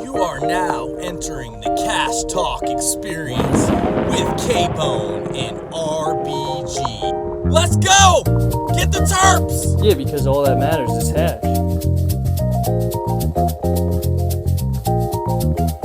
You are now entering the Cash Talk experience with K-Bone and RBG. Let's go! Get the terps! Yeah, because all that matters is hash.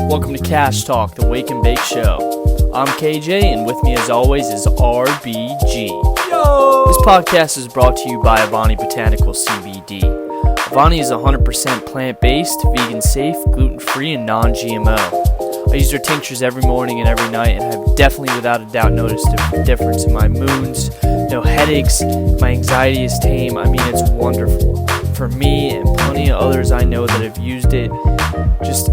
Welcome to Cash Talk, the Wake and Bake Show. I'm KJ, and with me as always is RBG. Yo! This podcast is brought to you by Avani Botanical CBD. Avani is 100% plant-based, vegan-safe, gluten-free, and non-GMO. I use their tinctures every morning and every night, and have definitely, without a doubt, noticed a difference in my moods, no headaches, my anxiety is tame. I mean, it's wonderful. For me and plenty of others I know that have used it, just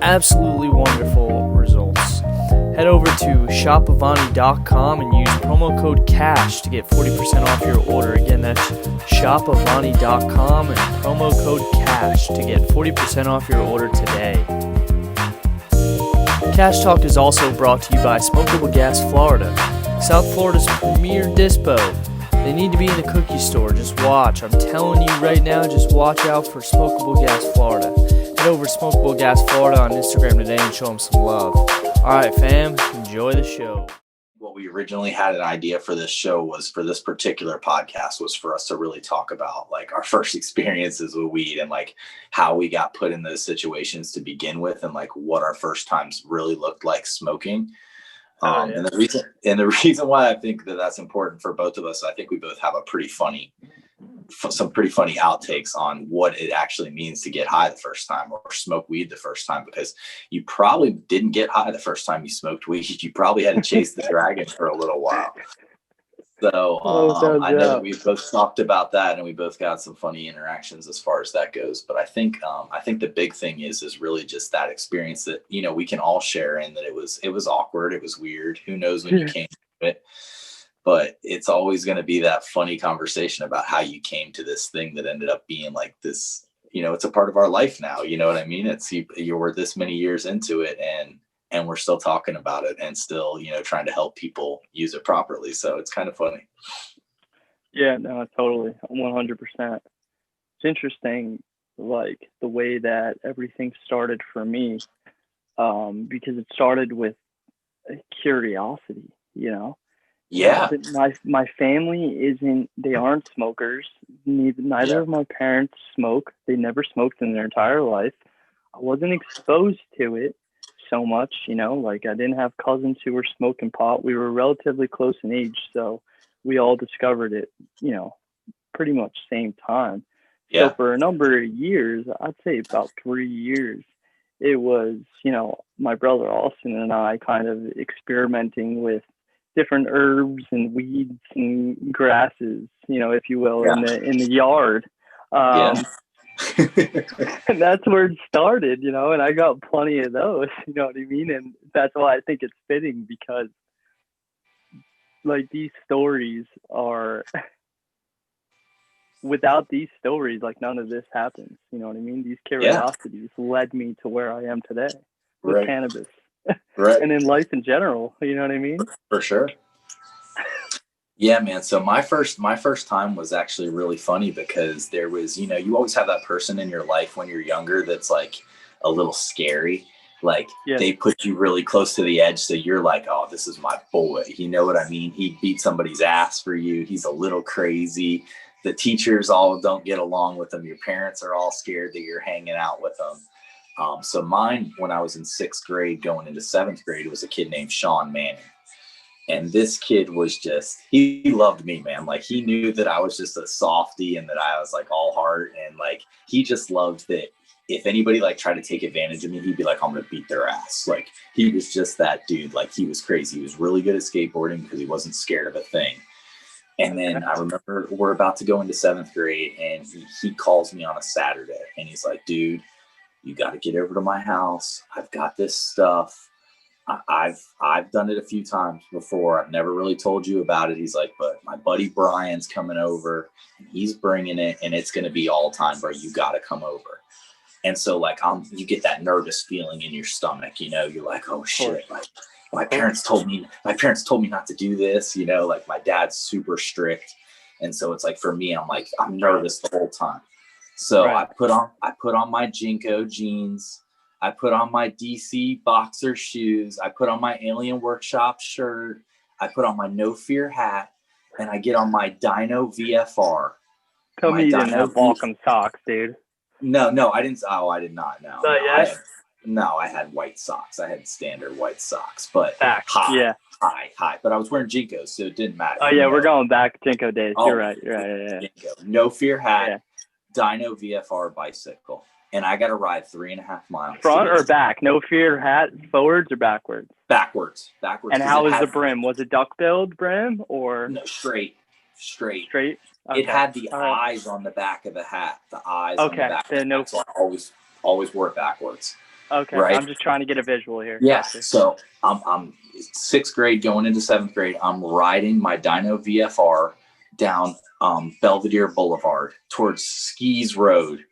absolutely wonderful results. Head over to shopavani.com and use promo code CASH to get 40% off your order. Again, that's shopavani.com and promo code CASH to get 40% off your order today. Cash Talk is also brought to you by Smokable Gas Florida, South Florida's premier dispo. They need to be in the cookie store. Just watch. I'm telling you right now, just watch out for Smokable Gas Florida. Head over to Smokable Gas Florida on Instagram today and show them some love. All right, fam, enjoy the show. What we originally had an idea for this show was for this particular podcast was for us to really talk about like our first experiences with weed and like how we got put in those situations to begin with and like what our first times really looked like smoking. And the reason why I think that that's important for both of us, I think we both have some pretty funny outtakes on what it actually means to get high the first time or smoke weed the first time, because you probably didn't get high the first time you smoked weed. You probably had to chase the dragon for a little while. So I know that we've both talked about that and we both got some funny interactions as far as that goes. But I think the big thing is really just that experience that, you know, we can all share in that it was awkward. It was weird. Who knows when you came to it, but it's always going to be that funny conversation about how you came to this thing that ended up being like this, you know, it's a part of our life now. You know what I mean? It's, you were this many years into it and we're still talking about it and still, you know, trying to help people use it properly. So it's kind of funny. Yeah, no, totally. 100%. It's interesting, like the way that everything started for me, because it started with curiosity, you know? Yeah. My family they aren't smokers. Neither of my parents smoke. They never smoked in their entire life. I wasn't exposed to it so much, you know, like I didn't have cousins who were smoking pot. We were relatively close in age, so we all discovered it, you know, pretty much same time. Yeah. So for a number of years, I'd say about 3 years, it was, you know, my brother Austin and I kind of experimenting with different herbs and weeds and grasses, you know, if you will, in the yard. And that's where it started, you know, and I got plenty of those, you know what I mean? And that's why I think it's fitting, because like these stories are, without these stories, like none of this happens, you know what I mean? These curiosities led me to where I am today with cannabis. And in life in general, you know what I mean? For sure. Yeah, man. So my first time was actually really funny because there was, you know, you always have that person in your life when you're younger that's like a little scary. Like they put you really close to the edge. So you're like, oh, this is my boy. You know what I mean? He beat somebody's ass for you. He's a little crazy. The teachers all don't get along with him. Your parents are all scared that you're hanging out with them. So mine, when I was in 6th grade going into 7th grade, was a kid named Sean Manning. And this kid was he loved me, man. Like he knew that I was just a softie and that I was like all heart. And like, he just loved that if anybody like tried to take advantage of me, he'd be like, I'm going to beat their ass. Like he was just that dude. Like he was crazy. He was really good at skateboarding because he wasn't scared of a thing. And then I remember we're about to go into 7th grade and he calls me on a Saturday and he's like, dude, you got to get over to my house. I've got this stuff. I've done it a few times before. I've never really told you about it. He's like, but my buddy Brian's coming over and he's bringing it and it's going to be all time, bro. You got to come over. And so like, you get that nervous feeling in your stomach, you know, you're like, oh shit. Like my parents told me not to do this, you know, like my dad's super strict. And so it's like, for me, I'm nervous the whole time. So I put on my Jinko jeans. I put on my DC boxer shoes. I put on my Alien Workshop shirt. I put on my No Fear hat, and I get on my Dino VFR. Tell me you didn't have Balkan socks, dude. No, I didn't. Oh, I did not. No, I had white socks. I had standard white socks, but high. But I was wearing Jinkos, so it didn't matter. Oh yeah, we're going back Jinko days. You're right. Yeah. No Fear hat, Dino VFR bicycle, and I got to ride 3.5 miles. Front or back? No Fear hat, forwards or backwards? Backwards. And how was the brim? Was it duck-billed brim or? No, straight. Straight. Okay. It had the eyes on the back of the hat. The eyes on the back. So I always wore it backwards. Okay. Right? I'm just trying to get a visual here. Yes. Yeah. So I'm 6th grade going into 7th grade. I'm riding my Dino VFR down Belvedere Boulevard towards Skis Road.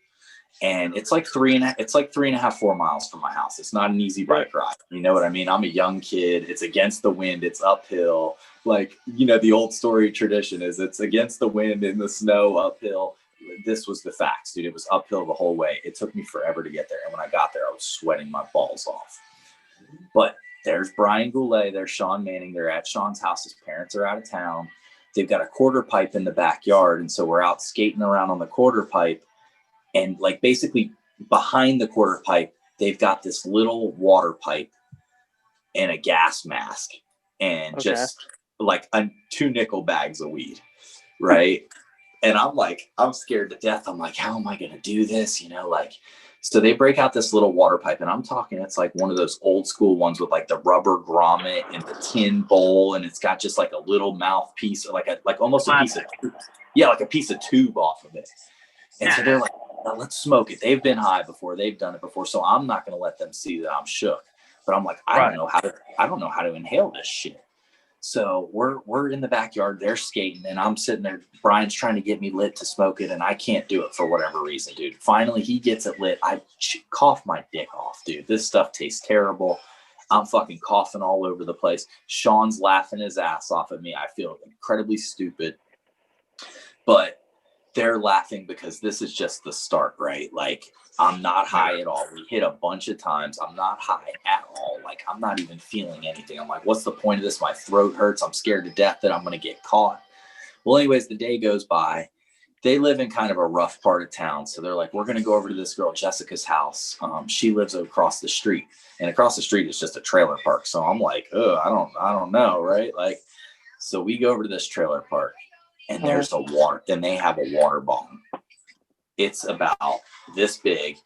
And it's like 3.5, 4 miles from my house. It's not an easy bike ride. You know what I mean? I'm a young kid. It's against the wind. It's uphill. Like, you know, the old story tradition is it's against the wind in the snow uphill. This was the facts, dude. It was uphill the whole way. It took me forever to get there. And when I got there, I was sweating my balls off. But there's Brian Goulet. There's Sean Manning. They're at Sean's house. His parents are out of town. They've got a quarter pipe in the backyard. And so we're out skating around on the quarter pipe. And like basically behind the quarter pipe, they've got this little water pipe and a gas mask and just like 2 nickel bags of weed. Right. And I'm scared to death. I'm like, how am I going to do this? You know, like, so they break out this little water pipe and I'm talking, it's like one of those old school ones with like the rubber grommet and the tin bowl. And it's got just like a little mouthpiece or like almost a piece of, like a piece of tube off of it. And so they're like, no, let's smoke it. They've been high before. They've done it before. So I'm not going to let them see that I'm shook. But I'm like, I don't know how to inhale this shit. So we're in the backyard. They're skating and I'm sitting there. Brian's trying to get me lit to smoke it. And I can't do it for whatever reason, dude. Finally, he gets it lit. I cough my dick off, dude. This stuff tastes terrible. I'm fucking coughing all over the place. Sean's laughing his ass off at me. I feel incredibly stupid. But they're laughing because this is just the start, right? Like, I'm not high at all. We hit a bunch of times. I'm not high at all. Like, I'm not even feeling anything. I'm like, what's the point of this? My throat hurts. I'm scared to death that I'm going to get caught. Well, anyways, the day goes by. They live in kind of a rough part of town. So they're like, we're going to go over to this girl, Jessica's house. She lives across the street. And across the street is just a trailer park. So I'm like, I don't know, right? Like, so we go over to this trailer park. And there's then they have a water bong. It's about this big.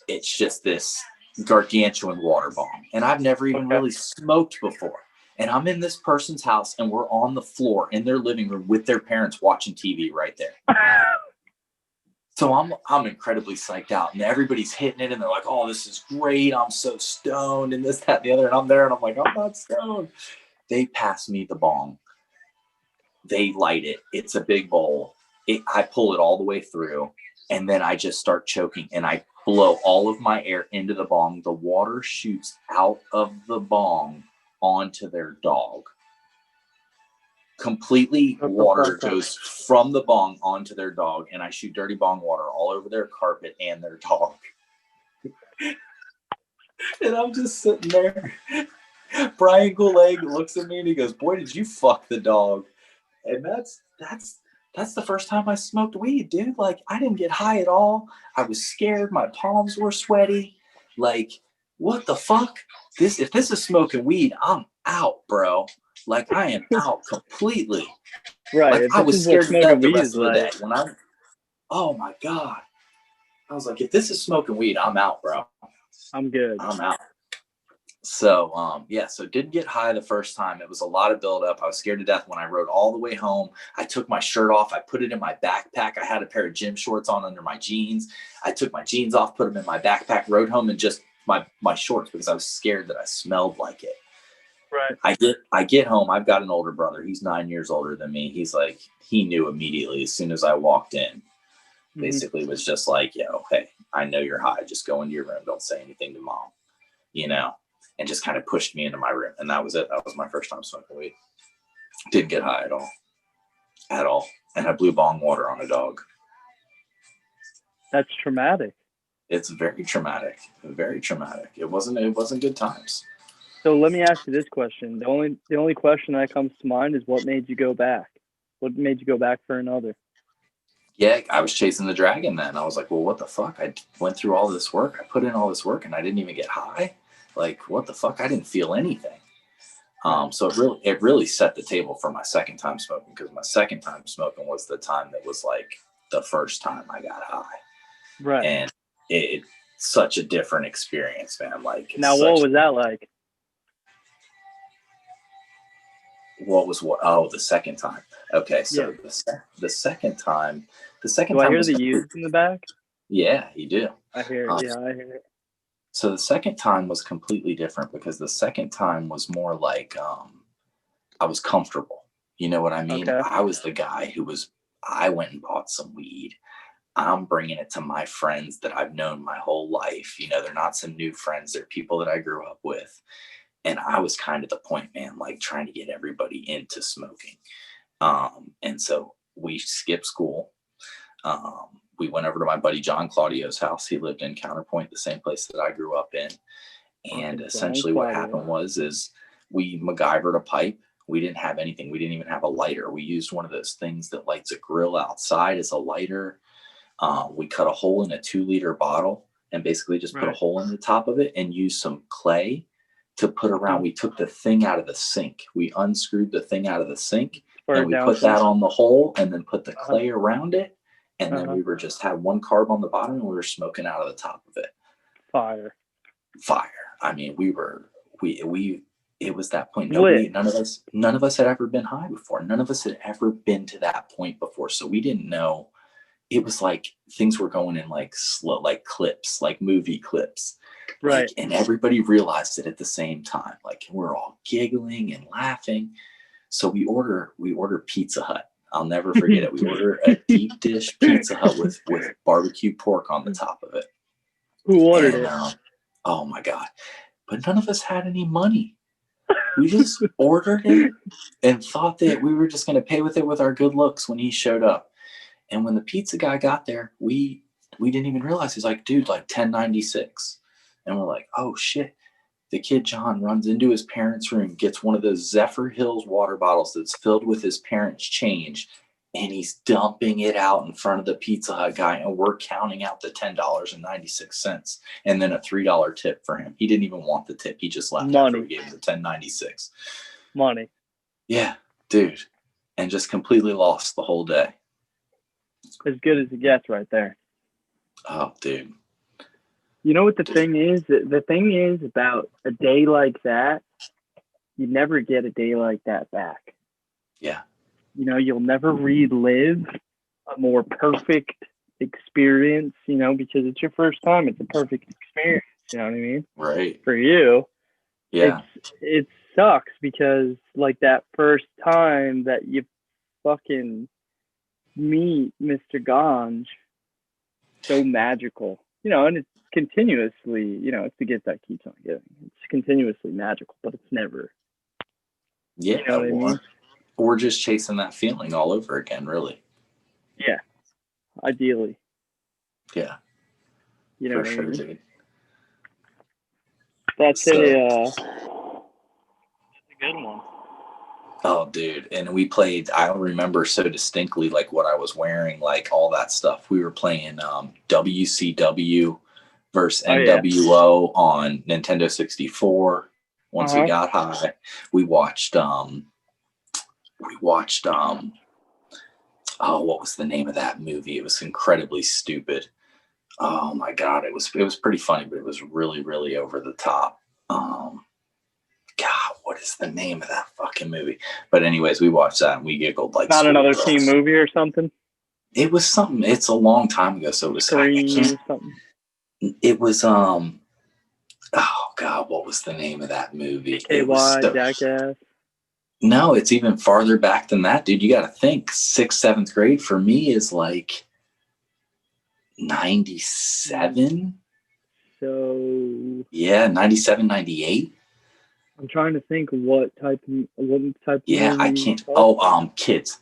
It's just this gargantuan water bong. And I've never even really smoked before. And I'm in this person's house and we're on the floor in their living room with their parents watching TV right there. So I'm incredibly psyched out and everybody's hitting it and they're like, oh, this is great. I'm so stoned and this, that, and the other. And I'm there and I'm like, I'm not stoned. They pass me the bong. They light it. It's a big bowl. I pull it all the way through and then I just start choking and I blow all of my air into the bong. The water shoots out of the bong onto their dog. Completely water goes from the bong onto their dog and I shoot dirty bong water all over their carpet and their dog. And I'm just sitting there. Brian Goulet looks at me and he goes, boy, did you fuck the dog. And that's the first time I smoked weed, dude. Like, I didn't get high at all. I was scared. My palms were sweaty. Like, what the fuck? If this is smoking weed, I'm out, bro. Like, I am out completely. Right. Like, I was scared to death the rest of the day. Oh my God. I was like, if this is smoking weed, I'm out, bro. I'm good. I'm out. So, so didn't get high the first time. It was a lot of buildup. I was scared to death when I rode all the way home. I took my shirt off. I put it in my backpack. I had a pair of gym shorts on under my jeans. I took my jeans off, put them in my backpack, rode home in just my shorts because I was scared that I smelled like it. Right. I get home. I've got an older brother. He's 9 years older than me. He's like, he knew immediately as soon as I walked in. Basically was just like, hey, I know you're high. Just go into your room. Don't say anything to mom, and just kind of pushed me into my room. And that was it. That was my first time smoking weed. Didn't get high at all. And I blew bong water on a dog. That's traumatic. It's very traumatic. Very traumatic. It wasn't good times. So let me ask you this question. The only question that comes to mind is what made you go back? What made you go back for another? Yeah, I was chasing the dragon then. I was like, well, what the fuck? I went through all this work. I put in all this work and I didn't even get high. Like, what the fuck? I didn't feel anything. So it really set the table for my second time smoking, because my second time smoking was the time that was like the first time I got high. Right. And it's such a different experience, man. Like, now what was that like? What was what? Oh, the second time. Okay, so Yeah. the second time. Do I hear the used in the back? Yeah, you do. I hear it. Yeah, I hear it. So the second time was completely different, because the second time was more like I was comfortable. You know what I mean? Okay. I was the guy I went and bought some weed. I'm bringing it to my friends that I've known my whole life. You know, they're not some new friends. They're people that I grew up with. And I was kind of the point man, like trying to get everybody into smoking. And so we skipped school. We went over to my buddy John Claudio's house. He lived in Counterpoint, the same place that I grew up in. And essentially what happened is we MacGyvered a pipe. We didn't have anything. We didn't even have a lighter. We used one of those things that lights a grill outside as a lighter. We cut a hole in a 2-liter bottle and basically just put a hole in the top of it and used some clay to put around. We took the thing out of the sink. We unscrewed the thing out of the sink and we put that on the hole and then put the clay around it. And then we were just had one carb on the bottom and we were smoking out of the top of it. Fire. I mean, it was that point. None of us had ever been high before. None of us had ever been to that point before. So we didn't know. It was like things were going in like slow, like clips, like movie clips. Right. And everybody realized it at the same time. Like, we're all giggling and laughing. So we order Pizza Hut. I'll never forget it. We order a deep dish Pizza Hut with barbecue pork on the top of it. Who ordered it? Oh my God. But none of us had any money. We just ordered it and thought that we were just going to pay with it with our good looks when he showed up. And when the pizza guy got there, we didn't even realize. He's like, dude, like $10.96. And we're like, oh shit. The kid John runs into his parents' room, gets one of those Zephyr Hills water bottles that's filled with his parents' change, and he's dumping it out in front of the Pizza Hut guy, and we're counting out the $10.96 and then a $3 tip for him. He didn't even want the tip. He just left after we gave him the $10.96. Money. Yeah, dude. And just completely lost the whole day. As good as it gets right there. Oh, dude. You know what the thing is? The thing is about a day like that, you never get a day like that back. Yeah. You know, you'll never relive a more perfect experience, you know, because it's your first time. It's a perfect experience. You know what I mean? Right. For you. Yeah. It sucks because like that first time that you fucking meet Mr. Ganj, so magical. You know, and it's continuously, you know, it's the gift that keeps on giving. It's continuously magical, but it's never. Yeah. You know what I mean? We're just chasing that feeling all over again, really. Yeah. Ideally. Yeah. You know for sure, what I mean? dude. That's a good one. Oh, dude. And we played, I remember so distinctly, like what I was wearing, like all that stuff. We were playing WCW versus NWO on Nintendo 64. Once we got high, we watched, oh, what was the name of that movie? It was incredibly stupid. Oh my God. It was pretty funny, but it was really, really over the top. God, what is the name of that fucking movie? But anyways, we watched that and we giggled like not another teen movie or something. It was something. It's a long time ago, so it was something. It was oh God, what was the name of that movie? Jackass. No, it's even farther back than that, dude. You got to think 6th, 7th grade for me is like 97. So yeah, 97, 98. I'm trying to think what type of yeah, I can't. Kids.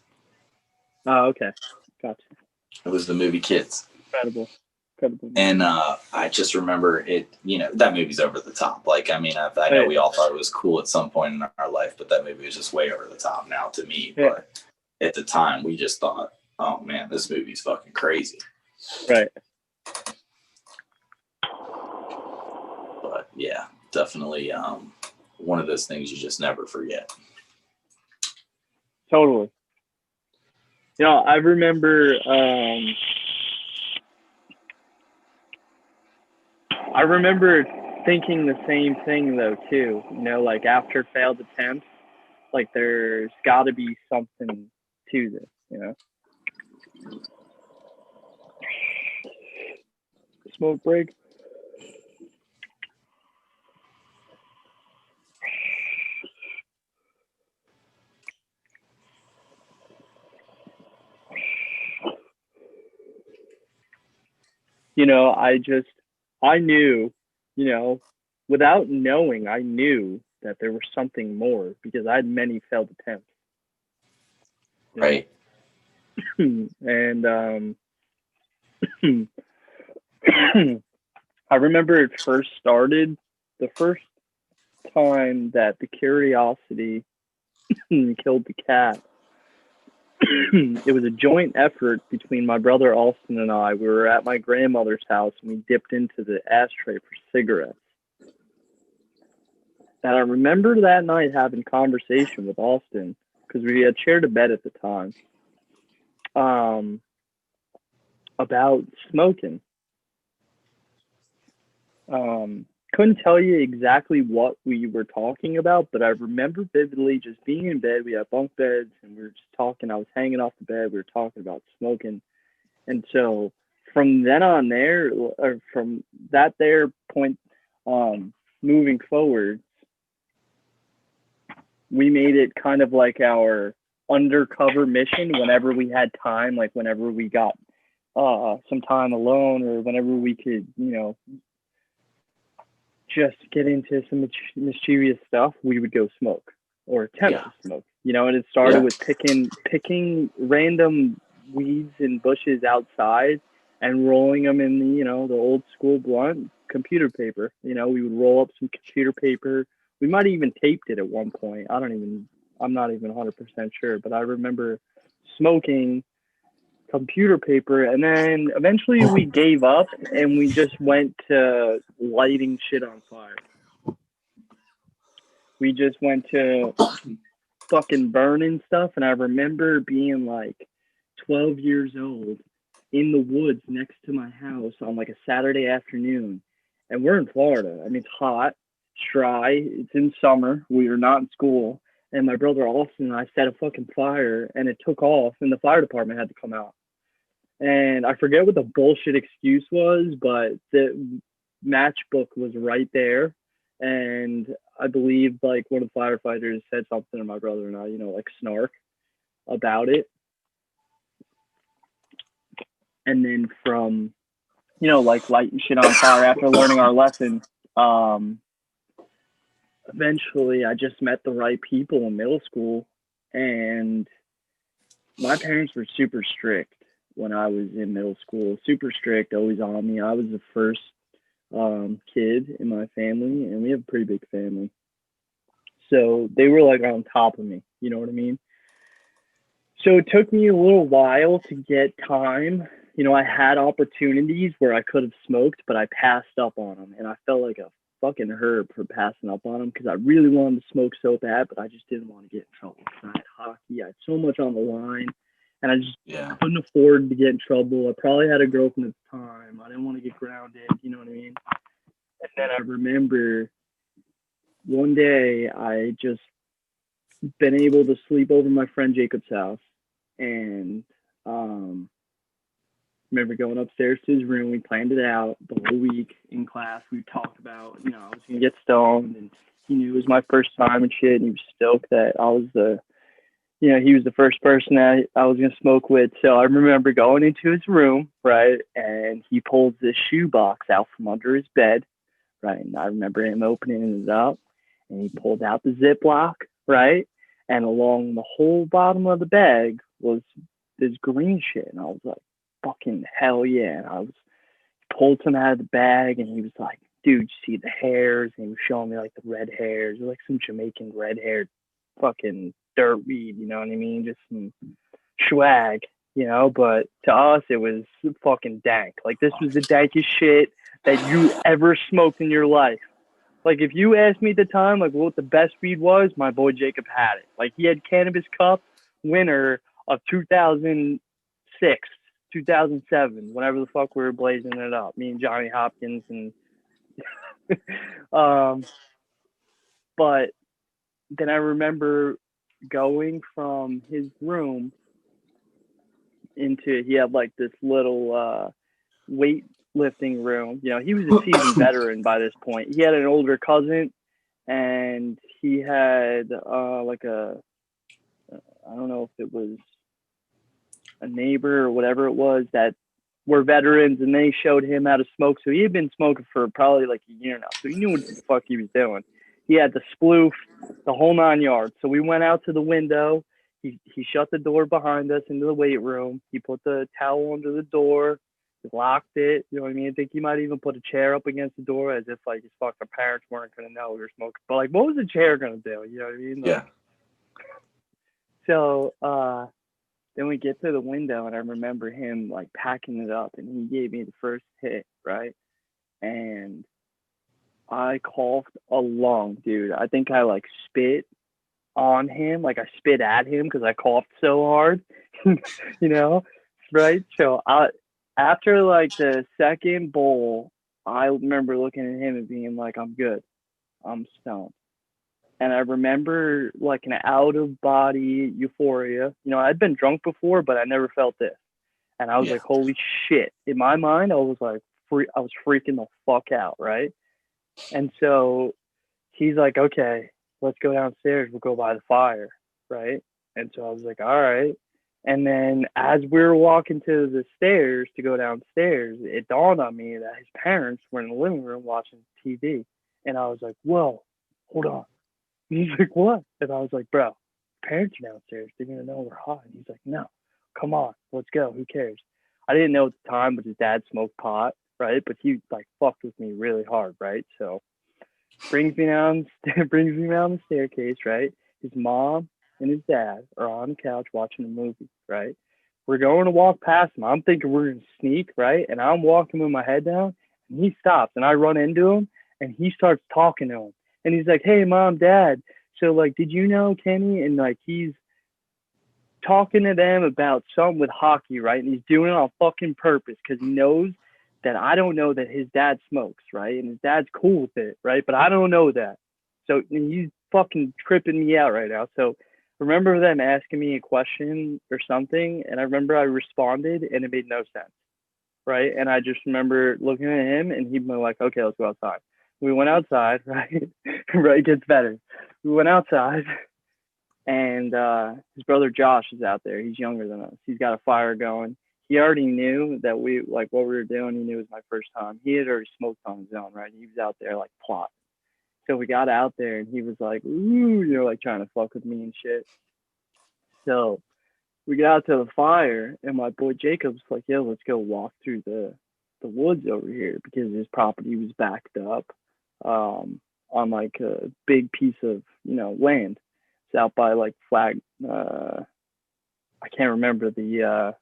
Oh, okay. Gotcha. It was the movie Kids. Incredible. And I just remember it, that movie's over the top. Like, I mean, I know we all thought it was cool at some point in our life, but that movie was just way over the top now to me. Yeah. But at the time, we just thought, oh, man, this movie's fucking crazy. Right. But, yeah, definitely one of those things you just never forget. Totally. I remember thinking the same thing though too. Like after failed attempts, like there's got to be something to this. Smoke break. I knew, without knowing, I knew that there was something more because I had many failed attempts. Right. And I remember it first started, the first time that the curiosity killed the cat. It was a joint effort between my brother Alston and I. We were at my grandmother's house and we dipped into the ashtray for cigarettes. And I remember that night having conversation with Alston because we had shared a bed at the time about smoking. Couldn't tell you exactly what we were talking about, but I remember vividly just being in bed. We had bunk beds and we were just talking. I was hanging off the bed. We were talking about smoking. And so from then on there, or from that there point, moving forward, we made it kind of like our undercover mission whenever we had time, like whenever we got some time alone or whenever we could, just get into some mischievous stuff, we would go smoke or attempt to smoke, and it started with picking random weeds and bushes outside and rolling them in the, the old school blunt computer paper. We would roll up some computer paper. We might have even taped it at one point. I'm not even 100% sure, but I remember smoking computer paper, and then eventually we gave up and we just went to lighting shit on fire. We just went to fucking burning stuff, and I remember being like 12 years old in the woods next to my house on like a Saturday afternoon, and we're in Florida. I mean, it's hot, it's dry, it's in summer, we are not in school, and my brother Austin and I set a fucking fire, and it took off, and the fire department had to come out. And I forget what the bullshit excuse was, but the matchbook was right there. And I believe like one of the firefighters said something to my brother and I, like snark about it. And then from, like lighting shit on fire after learning our lesson, eventually I just met the right people in middle school. And my parents were super strict when I was in middle school, super strict, always on me. I was the first kid in my family, and we have a pretty big family. So they were like on top of me, you know what I mean? So it took me a little while to get time. I had opportunities where I could have smoked, but I passed up on them. And I felt like a fucking herb for passing up on them because I really wanted to smoke so bad, but I just didn't want to get in trouble. I had hockey, I had so much on the line. And I just couldn't afford to get in trouble. I probably had a girlfriend at the time. I didn't want to get grounded, you know what I mean? And then I remember one day I just been able to sleep over my friend Jacob's house. And remember going upstairs to his room. We planned it out the whole week in class. We talked about, I was going to get stoned. And he knew it was my first time and shit. And he was stoked that I was he was the first person that I was going to smoke with. So I remember going into his room, right? And he pulled this shoebox out from under his bed, right? And I remember him opening it up and he pulled out the Ziploc, right? And along the whole bottom of the bag was this green shit. And I was like, fucking hell yeah. And I was pulled some out of the bag, and he was like, dude, you see the hairs? And he was showing me like the red hairs, like some Jamaican red haired fucking dirt weed, you know what I mean? Just some swag, you know, but to us it was fucking dank. Like this was the dankest shit that you ever smoked in your life. Like if you asked me at the time like what the best weed was, my boy Jacob had it. Like he had Cannabis Cup winner of 2006, 2007, whenever the fuck we were blazing it up. Me and Johnny Hopkins and but then I remember going from his room into, he had like this little weightlifting room. You know, he was a seasoned veteran by this point. He had an older cousin, and he had like a, I don't know if it was a neighbor or whatever it was that were veterans, and they showed him how to smoke. So he had been smoking for probably like a year now. So he knew what the fuck he was doing. He had the sploof, the whole 9 yards. So we went out to the window. He shut the door behind us into the weight room. He put the towel under the door, locked it. You know what I mean? I think he might even put a chair up against the door as if like his fucking parents weren't going to know we were smoking. But like, what was the chair going to do? You know what I mean? Like, Yeah. So then we get to the window, and I remember him like packing it up, and he gave me the first hit, right? And I coughed a lung, dude. I think I like spit on him, like I spit at him because I coughed so hard, you know, right? So after like the second bowl, I remember looking at him and being like, I'm good, I'm stoned. And I remember like an out of body euphoria. You know, I'd been drunk before, but I never felt this. And I was like, holy shit. In my mind, I was like, I was freaking the fuck out, right? And so he's like, okay, let's go downstairs. We'll go by the fire, right? And so I was like, all right. And then as we were walking to the stairs to go downstairs, it dawned on me that his parents were in the living room watching TV. And I was like, whoa, hold on. And he's like, what? And I was like, bro, parents are downstairs. They're going to know we're hot. And he's like, no, come on, let's go. Who cares? I didn't know at the time, but his dad smoked pot, right? But he like fucked with me really hard, right? So brings me down the staircase, right? His mom and his dad are on the couch watching a movie, right? We're going to walk past him. I'm thinking we're gonna sneak, right? And I'm walking with my head down, and he stops, and I run into him, and he starts talking to him, and he's like, "Hey, mom, dad, so like, did you know Kenny?" And like, he's talking to them about something with hockey, right? And he's doing it on fucking purpose because he knows that I don't know that his dad smokes, right? And his dad's cool with it, right? But I don't know that. So he's fucking tripping me out right now. So remember them asking me a question or something, and I remember I responded, and it made no sense, right? And I just remember looking at him, and he'd be like, okay, let's go outside. We went outside, right? Right, it gets better. We went outside, and his brother Josh is out there. He's younger than us. He's got a fire going. He already knew that we, like, what we were doing. He knew it was my first time. He had already smoked on his own, right? He was out there, like, plotting. So we got out there, and he was like, ooh, you know, like, trying to fuck with me and shit. So we got out to the fire, and my boy Jacob's like, yo, let's go walk through the woods over here, because his property was backed up on, like, a big piece of, you know, land. It's out by, like, Flag. I can't remember the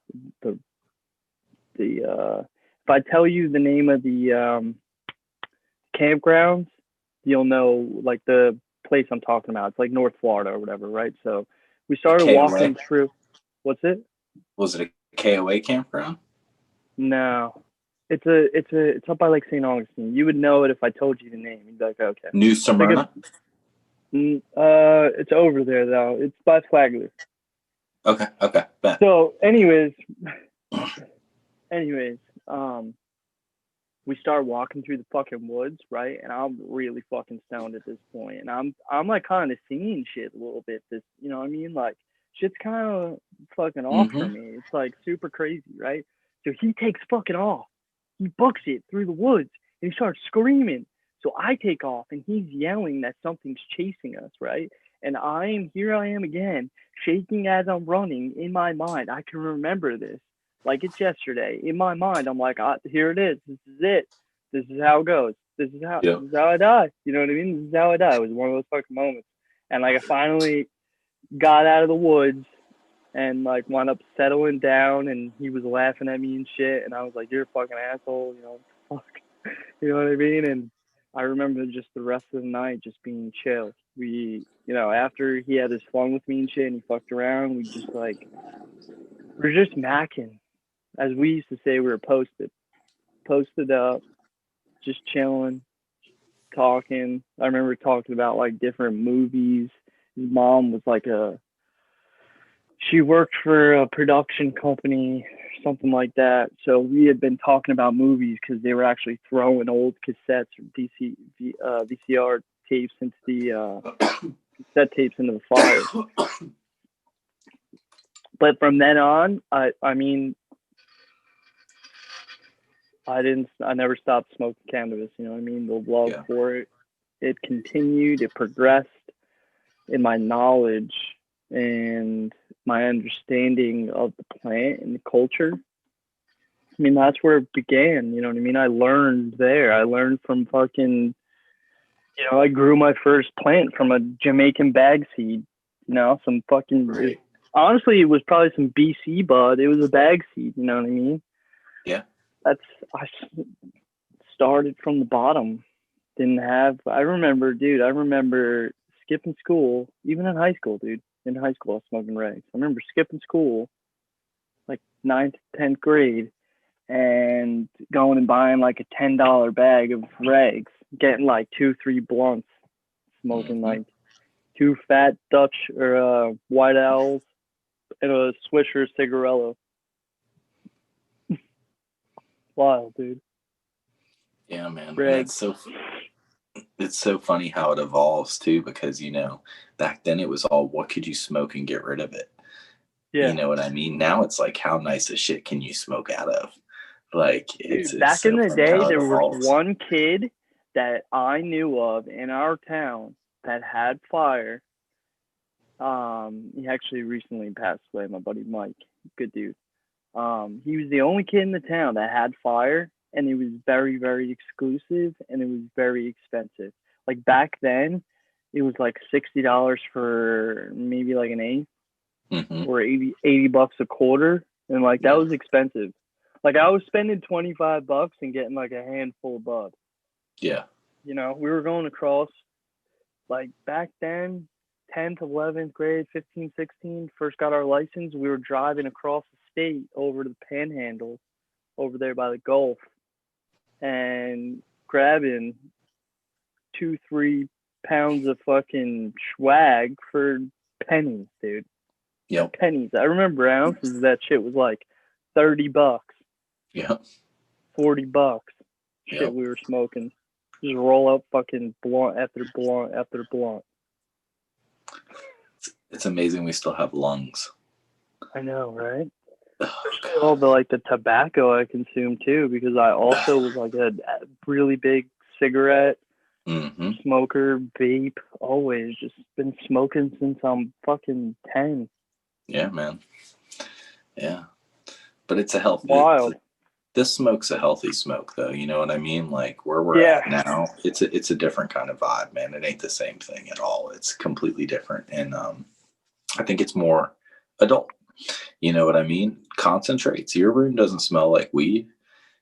if I tell you the name of the campgrounds, you'll know like the place I'm talking about. It's like North Florida or whatever, right? So we started walking through. What's it? Was it a KOA campground? No, it's up by like St. Augustine. You would know it if I told you the name. You'd be like, okay. New Smyrna? It's over there though. It's by Flagler. Okay. Bet. So anyways, we start walking through the fucking woods, right? And I'm really fucking stoned at this point. And I'm like kind of seeing shit a little bit. This, you know what I mean? Like shit's kind of fucking off for me. It's like super crazy, right? So he takes fucking off. He books it through the woods, and he starts screaming. So I take off, and he's yelling that something's chasing us, right? And here I am again, shaking as I'm running in my mind. I can remember this. like it's yesterday. In my mind, I'm like, here it is. This is it. This is how it goes. This is how I die. You know what I mean? This is how I die. It was one of those fucking moments. And like I finally got out of the woods and like wound up settling down, and he was laughing at me and shit, and I was like, you're a fucking asshole, you know, fuck. You know what I mean? And I remember just the rest of the night just being chill. We, you know, after he had his fun with me and shit and he fucked around, we just like, we're just macking. As we used to say, we were posted up, just chilling, talking. I remember talking about like different movies. His mom was like she worked for a production company, something like that. So we had been talking about movies because they were actually throwing old cassettes or VCR tapes into the cassette tapes into the fire. But from then on, I mean, I never stopped smoking cannabis. You know what I mean? The love for it continued. It progressed in my knowledge and my understanding of the plant and the culture. I mean, that's where it began. You know what I mean? I learned there. I learned from fucking, you know, I grew my first plant from a Jamaican bag seed. You know, some fucking, honestly, it was probably some BC bud. It was a bag seed. You know what I mean? Yeah. I started from the bottom. I remember skipping school, even in high school, dude. In high school, I was smoking rags. I remember skipping school, like 9th, 10th grade, and going and buying like a $10 bag of rags, getting like 2-3 blunts, smoking like 2 fat Dutch or White Owls and a Swisher cigarello. Wild, dude. Yeah, man. It's so funny how it evolves too, because, you know, back then it was all, what could you smoke and get rid of it? Yeah. You know what I mean? Now it's like, how nice a shit can you smoke out of? Like, it's back so in the day, there evolves. was one kid that I knew of in our town that had fire. He actually recently passed away, my buddy Mike. Good dude. He was the only kid in the town that had fire, and it was very, very exclusive, and it was very expensive. Like back then, it was like $60 for maybe like an eighth, or $80 a quarter, and like that was expensive. Like I was spending $25 and getting like a handful of bud. Yeah. You know, we were going across, like back then, 10th, 11th grade, 15, 16, first got our license. We were driving across the state over to the Panhandle, over there by the Gulf, and grabbing 2-3 pounds of fucking swag for pennies, dude. Yep. Pennies. I remember ounces of that shit was like $30. Yeah. $40. Shit, we were smoking. Just roll up fucking blunt after blunt after blunt. It's amazing we still have lungs. I know, right? All the like the tobacco I consume too, because I also was like a really big cigarette smoker, vape. Always just been smoking since I'm fucking 10. Yeah, man. Yeah, but it's a healthy. Wild. This smoke's a healthy smoke, though. You know what I mean? Like where we're at now, it's a different kind of vibe, man. It ain't the same thing at all. It's completely different, and I think it's more adult. You know what I mean? Concentrates. Your room doesn't smell like weed.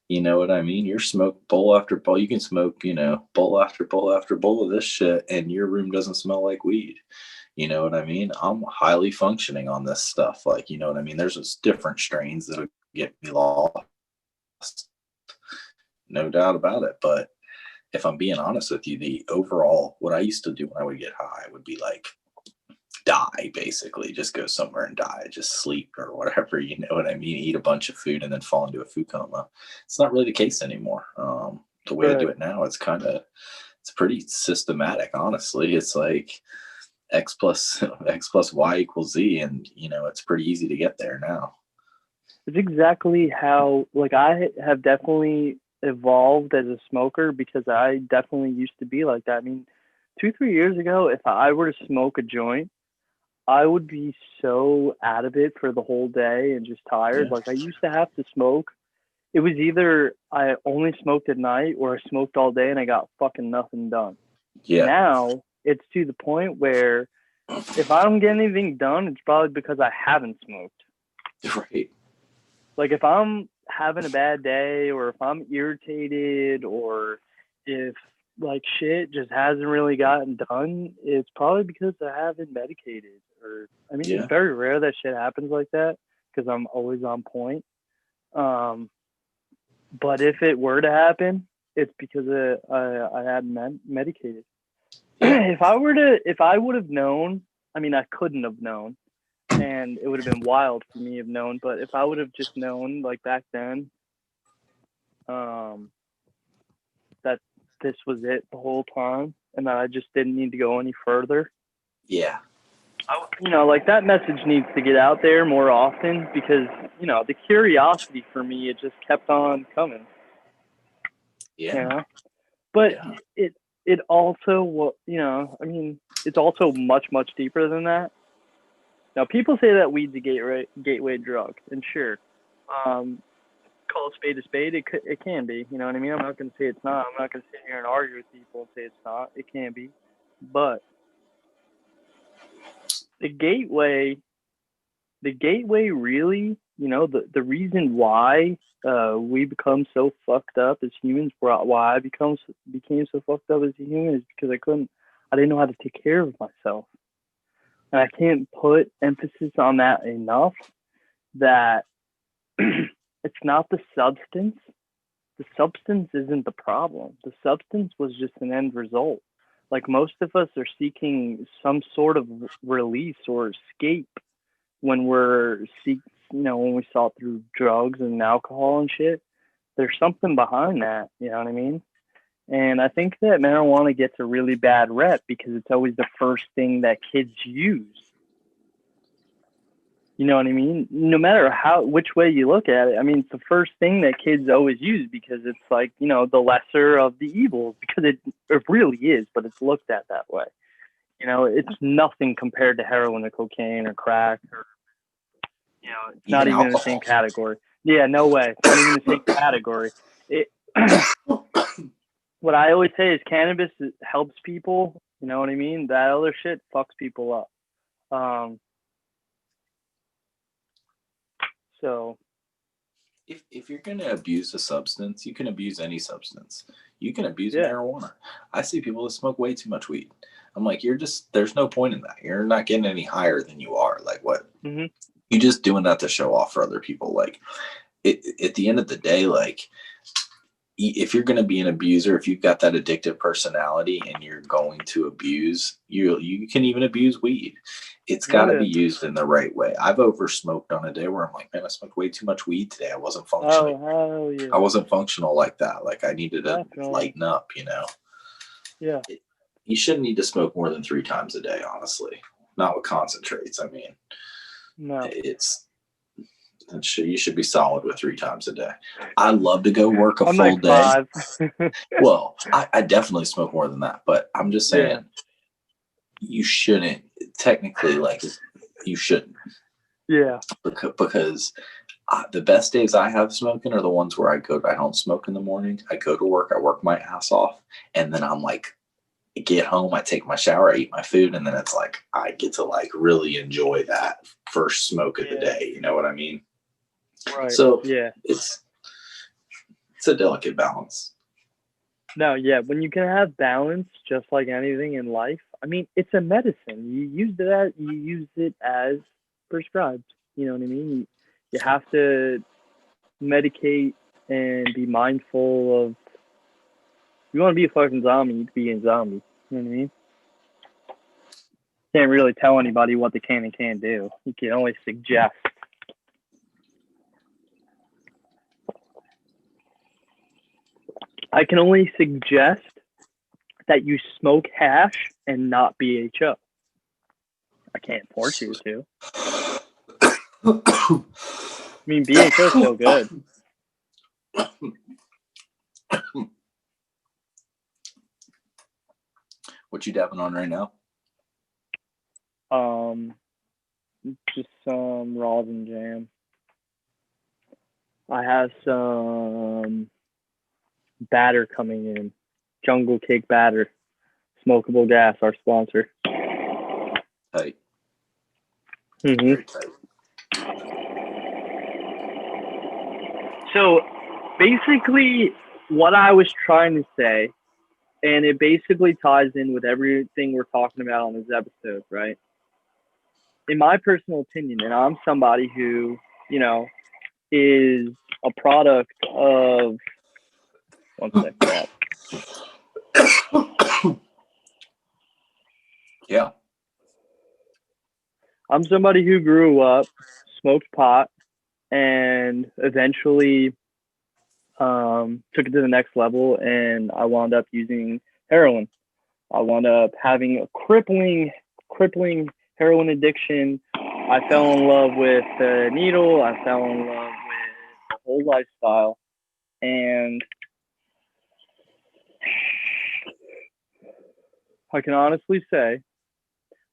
You know what I mean? You're smoke bowl after bowl. You can smoke, you know, bowl after bowl after bowl of this shit, and your room doesn't smell like weed. You know what I mean? I'm highly functioning on this stuff. Like, you know what I mean? There's just different strains that'll get me lost. No doubt about it. But if I'm being honest with you, the overall, what I used to do when I would get high would be like die, basically. Just go somewhere and die, just sleep or whatever, you know what I mean? Eat a bunch of food and then fall into a food coma. It's not really the case anymore. The way I do it now, it's pretty systematic, honestly. It's like X plus Y equals Z, and you know, it's pretty easy to get there now. It's exactly how, like, I have definitely evolved as a smoker, because I definitely used to be like that. I mean, 2-3 years ago, if I were to smoke a joint, I would be so out of it for the whole day and just tired. Yeah. Like I used to have to smoke. It was either I only smoked at night or I smoked all day and I got fucking nothing done. Yeah. Now it's to the point where if I don't get anything done, it's probably because I haven't smoked. Right. Like if I'm having a bad day or if I'm irritated or if like shit just hasn't really gotten done, it's probably because I haven't medicated. Or I mean, Yeah. it's very rare that shit happens like that because I'm always on point. But if it were to happen, it's because I hadn't medicated. Yeah. If I would have known, I mean, I couldn't have known, and it would have been wild for me to have known. But if I would have just known, like back then, that this was it the whole time, and that I just didn't need to go any further. Yeah. Like that message needs to get out there more often because the curiosity for me, it just kept on coming. Yeah. But Yeah. it also, I mean, it's also much, much deeper than that. Now, people say that weed's a gateway drug, and sure, call a spade, it can be. You know what I mean? I'm not going to say it's not. I'm not going to sit here and argue with people and say it's not. It can be. But the gateway really, the reason why we become so fucked up as humans, why I became so fucked up as a human is because I didn't know how to take care of myself. And I can't put emphasis on that enough that it's not the substance. The substance isn't the problem. The substance was just an end result. Like most of us are seeking some sort of release or escape when when we saw through drugs and alcohol and shit. There's something behind that, you know what I mean? And I think that marijuana gets a really bad rep because it's always the first thing that kids use. You know what I mean? No matter which way you look at it, I mean, it's the first thing that kids always use because it's like, the lesser of the evils because it really is, but it's looked at that way. It's nothing compared to heroin or cocaine or crack or, it's not even in the same category. Yeah, no way. It's not even in the same category. What I always say is cannabis helps people. You know what I mean? That other shit fucks people up. So if you're gonna abuse a substance, you can abuse any substance. You can abuse Yeah. marijuana. I see people that smoke way too much weed. I'm like, there's no point in that. You're not getting any higher than you are. Like what? Mm-hmm. You're just doing that to show off for other people. Like at the end of the day, like if you're going to be an abuser, if you've got that addictive personality and you're going to abuse, you can even abuse weed. It's got to be used in the right way. I've over smoked on a day where I'm like, man, I smoked way too much weed today. I wasn't functioning. Oh, hell yeah. I wasn't functional like that. Like I needed to lighten up, Yeah. You shouldn't need to smoke more than 3 times a day, honestly. Not with concentrates. I mean, no. You should be solid with 3 times a day. I love to go work a I'm full like day. 5. Well, I definitely smoke more than that, but I'm just saying you shouldn't. Technically, like you shouldn't. Yeah. Because the best days I have smoking are the ones where I don't smoke in the morning. I go to work, I work my ass off, and then I'm like, get home, I take my shower, I eat my food, and then it's like I get to like really enjoy that first smoke of the day. You know what I mean? Right. So yeah, it's a delicate balance. No, yeah, when you can have balance, just like anything in life, I mean, it's a medicine. You use it as prescribed. You know what I mean? You have to medicate and be mindful of. If you want to be a fucking zombie, you can be a zombie. You know what I mean? Can't really tell anybody what they can and can't do. You can only suggest. I can only suggest that you smoke hash and not BHO. I can't force you to. I mean, BHO is so good. What you dabbing on right now? Just some rosin jam. I have some batter coming in. Jungle Cake Batter. Smokable Gas, our sponsor. Tight. Mm-hmm. Very tight. So basically, what I was trying to say, and it basically ties in with everything we're talking about on this episode, right? In my personal opinion, and I'm somebody who, is a product of, one second. Yeah. I'm somebody who grew up, smoked pot, and eventually took it to the next level, and I wound up using heroin. I wound up having a crippling heroin addiction. I fell in love with the needle. I fell in love with the whole lifestyle. And I can honestly say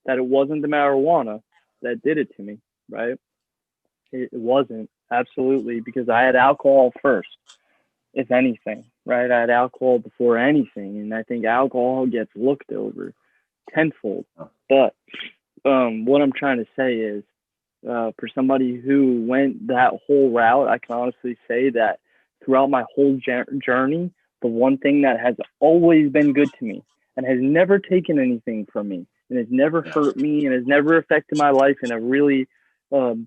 that it wasn't the marijuana that did it to me, right? It wasn't, absolutely, because I had alcohol first, if anything, right? I had alcohol before anything, and I think alcohol gets looked over tenfold. But what I'm trying to say is, for somebody who went that whole route, I can honestly say that throughout my whole journey, the one thing that has always been good to me and has never taken anything from me and has never hurt me and has never affected my life in a really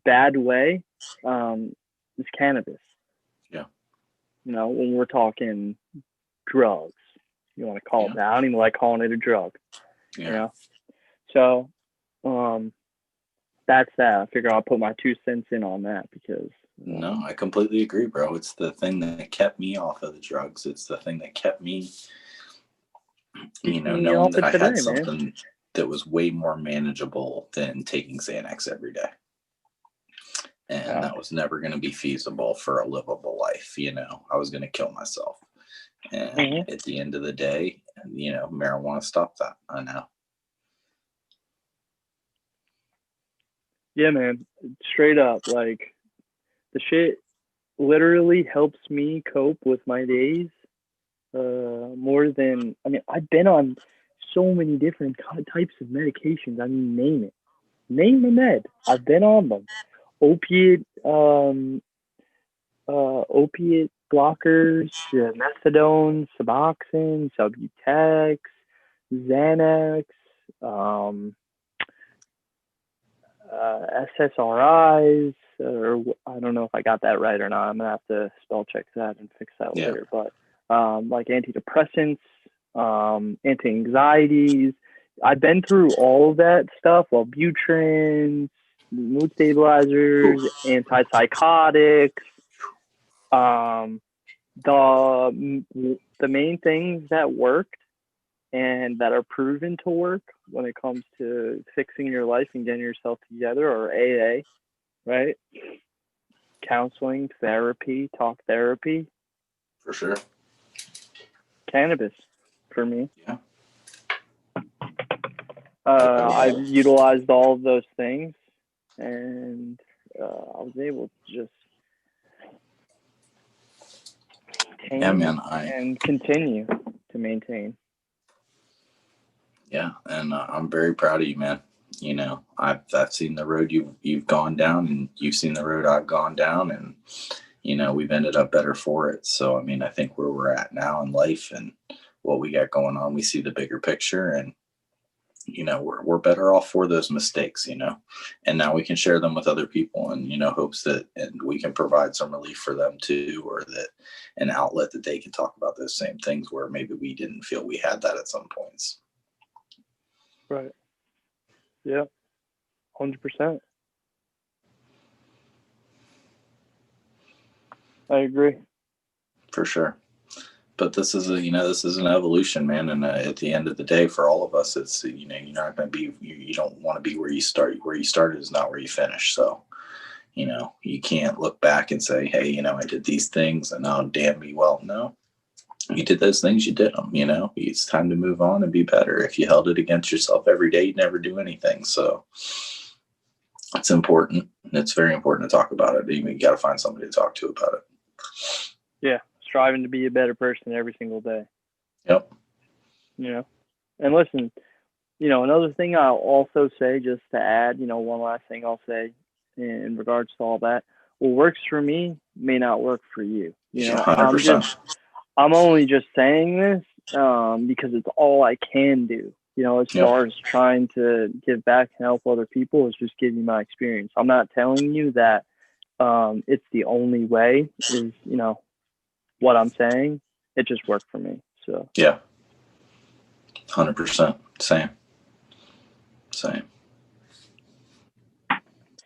bad way is cannabis. Yeah. When we're talking drugs, you want to call it that. I don't even like calling it a drug. Yeah. So that's that. I figure I'll put my 2 cents in on that because. No, I completely agree, bro. It's the thing that kept me off of the drugs. It's the thing that kept me, knowing that I had something that was way more manageable than taking Xanax every day. And that was never going to be feasible for a livable life. I was going to kill myself. And at the end of the day, marijuana stopped that. I know. Yeah, man. Straight up. Like, the shit literally helps me cope with my days more than, I've been on so many different types of medications. Name it. Name a med. I've been on them. Opiate blockers, methadone, Suboxone, Subutex, Xanax, SSRIs, or I don't know if I got that right or not. I'm gonna have to spell check that and fix that later. But like antidepressants, anti-anxieties. I've been through all of that stuff. Wellbutrin, mood stabilizers, antipsychotics. The main things that worked and that are proven to work when it comes to fixing your life and getting yourself together are AA, right? Counseling, therapy, talk therapy. For sure. Cannabis, for me. Yeah. I've utilized all of those things, and I was able to just and continue to maintain. Yeah, and I'm very proud of you, man. I've seen the road you've gone down, and you've seen the road I've gone down, and we've ended up better for it. So I think where we're at now in life and what we got going on, we see the bigger picture, and we're better off for those mistakes, and now we can share them with other people, and hopes that and we can provide some relief for them too, or that an outlet that they can talk about those same things where maybe we didn't feel we had that at some points. Right. Yeah. 100%. I agree. For sure. But this is an evolution, man. And at the end of the day, for all of us, it's, you're not going to be, you don't want to be where you start. Where you started is not where you finish. So, you can't look back and say, hey, I did these things and oh, damn me. Well, no, you did those things, you did them, it's time to move on and be better. If you held it against yourself every day, you'd never do anything. So, It's important. It's very important to talk about it. You got to find somebody to talk to about it. Yeah, striving to be a better person every single day. Yep. You know, and listen, another thing I'll also say, just to add, one last thing I'll say in regards to all that, what works for me may not work for you. 100%. I'm only just saying this because it's all I can do. As far as trying to give back and help other people, is just giving my experience. I'm not telling you that it's the only way. Is what I'm saying. It just worked for me. So yeah, 100%. Same.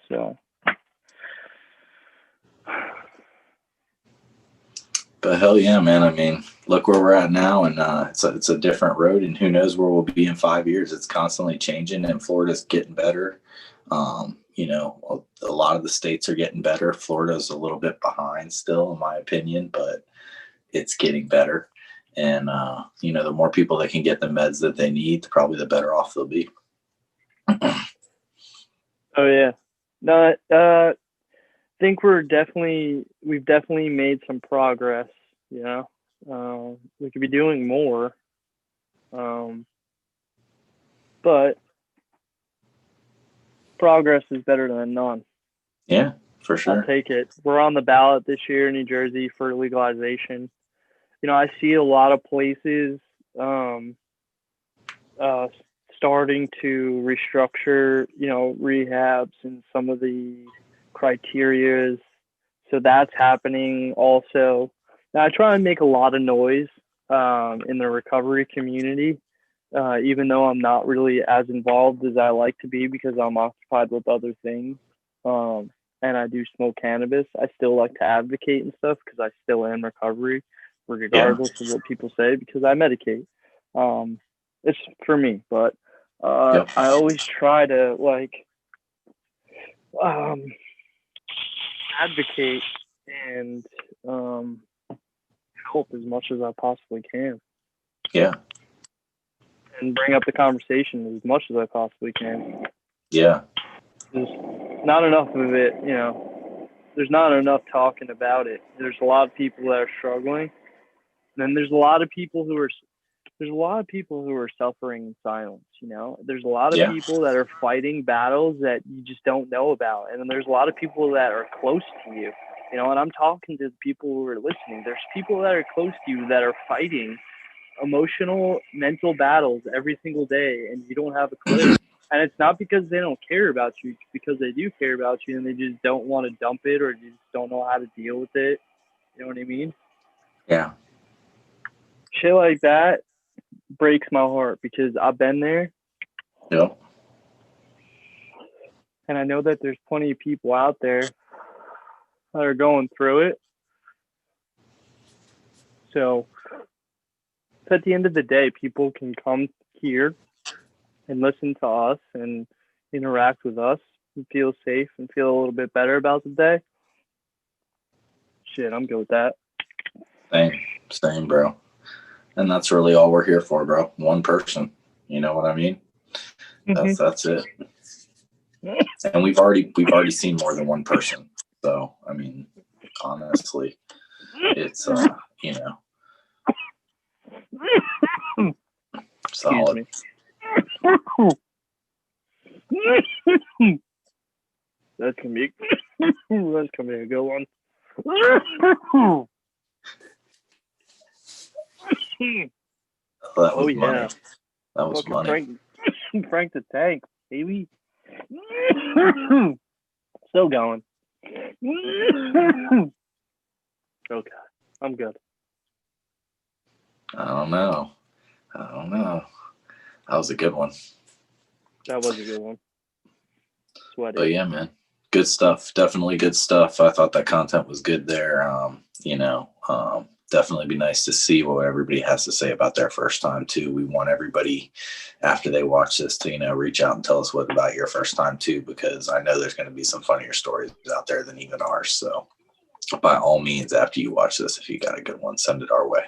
So. But hell yeah, man. I mean, look where we're at now, and it's a different road, and who knows where we'll be in 5 years. It's constantly changing, and Florida's getting better. A lot of the states are getting better. Florida's a little bit behind still, in my opinion, but it's getting better. And, the more people that can get the meds that they need, probably the better off they'll be. Oh, yeah. No, I think we've definitely made some progress. We could be doing more, but progress is better than none. Yeah, for sure. I'll take it. We're on the ballot this year in New Jersey for legalization. I see a lot of places starting to restructure, rehabs and some of the criterias. So that's happening also. Now, I try and make a lot of noise in the recovery community, even though I'm not really as involved as I like to be because I'm occupied with other things. And I do smoke cannabis. I still like to advocate and stuff because I still am in recovery, regardless of what people say, because I medicate. It's for me, but I always try to advocate and help as much as I possibly can. Yeah. And bring up the conversation as much as I possibly can. Yeah. There's not enough of it, there's not enough talking about it. There's a lot of people that are struggling. And then there's a lot of people who are suffering in silence, There's a lot of people that are fighting battles that you just don't know about. And then there's a lot of people that are close to you, and I'm talking to the people who are listening. There's people that are close to you that are fighting emotional, mental battles every single day, and you don't have a clue. And it's not because they don't care about you, it's because they do care about you and they just don't want to dump it or just don't know how to deal with it. You know what I mean? Yeah. Shit like that breaks my heart because I've been there. Yep. And I know that there's plenty of people out there that are going through it. So at the end of the day, people can come here and listen to us and interact with us and feel safe and feel a little bit better about the day. Shit, I'm good with that. Same, bro. And that's really all we're here for, bro. One person. You know what I mean? Mm-hmm. That's it. And we've already seen more than one person. So, I mean, honestly, it's solid. That's gonna be a good one. That was money. That was money. Frank the Tank, baby. Still going. Okay, I'm good. I don't know. That was a good one. That was a good one. Sweaty. But yeah, man. Good stuff. Definitely good stuff. I thought that content was good there. Definitely be nice to see what everybody has to say about their first time too. We want everybody after they watch this to, reach out and tell us what about your first time too, because I know there's going to be some funnier stories out there than even ours. So by all means, after you watch this, if you got a good one, send it our way.